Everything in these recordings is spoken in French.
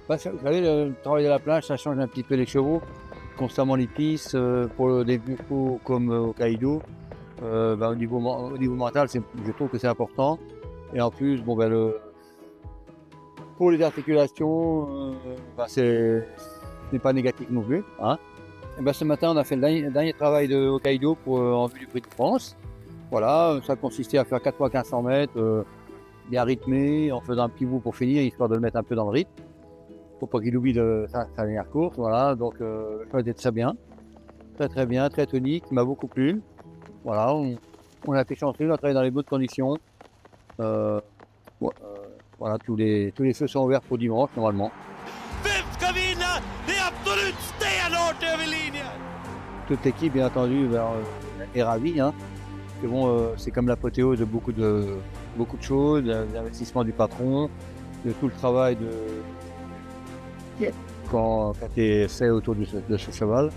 Vous savez, le travail à la plage, ça change un petit peu les chevaux. Constamment les pistes, pour des chevaux comme Hokkaido, au niveau mental, je trouve que c'est important. Et en plus, pour les articulations, c'est pas négatif non plus, hein. Et ce matin, on a fait le dernier travail de Hokkaido en vue du Prix de France. Voilà, ça consistait à faire 4 fois 1500 mètres, bien rythmé, en faisant un petit bout pour finir, histoire de le mettre un peu dans le rythme. Faut pas qu'il oublie sa dernière course, voilà. Donc, ça a été très bien, très bien, très tonique, il m'a beaucoup plu. Voilà, on a été chanceux, on a travaillé dans les bonnes conditions. Euh, voilà, tous les feux sont ouverts pour dimanche, normalement. Toute l'équipe, bien entendu, est ravie, hein. Que c'est comme l'apothéose de beaucoup de choses, l'investissement du patron, de tout le travail quand est fait autour de ce cheval.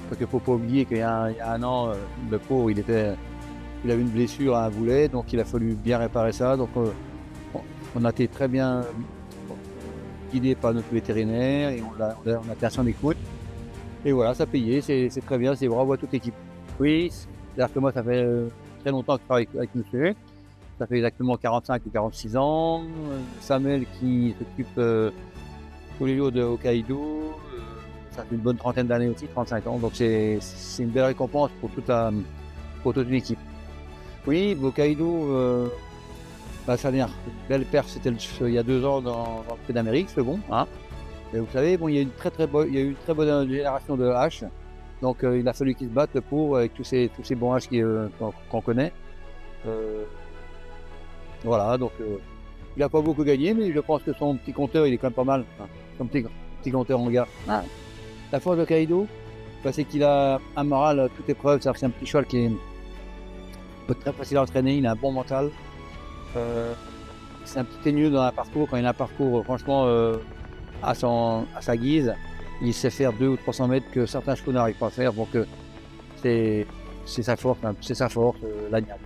Parce qu'il ne faut pas oublier qu'il y a un an, le pauvre, il avait une blessure à un boulet, donc il a fallu bien réparer ça. Donc on a été très bien guidé par notre vétérinaire et on a été à son écoute. Et voilà, ça payait, c'est très bien, c'est bravo à toute l'équipe. Oui, c'est-à-dire que moi, ça fait très longtemps que je travaille avec monsieur. Ça fait exactement 45 ou 46 ans. Samuel qui s'occupe tous les jours de Hokkaido, ça fait une bonne trentaine d'années aussi, 35 ans. Donc c'est une belle récompense pour toute une équipe. Oui, Hokkaido, sa dernière belle perf, c'était il y a 2 ans dans le Prix d'Amérique, second. Hein. Et vous savez, il y a eu une très bonne génération de H. Donc il a fallu qu'il se batte pour avec tous ces bons H qu'on connaît. Voilà, donc il n'a pas beaucoup gagné, mais je pense que son petit compteur, il est quand même pas mal. Hein, son petit compteur en gars. Ah. La force de Hokkaido, c'est qu'il a un moral à toute épreuve. C'est-à-dire que c'est un petit cheval qui est très facile à entraîner, il a un bon mental. C'est un petit teigneux dans un parcours. Quand il a un parcours, franchement, à sa guise, il sait faire 200 ou 300 mètres que certains chevaux n'arrivent pas à faire. Donc c'est sa force, la niaque.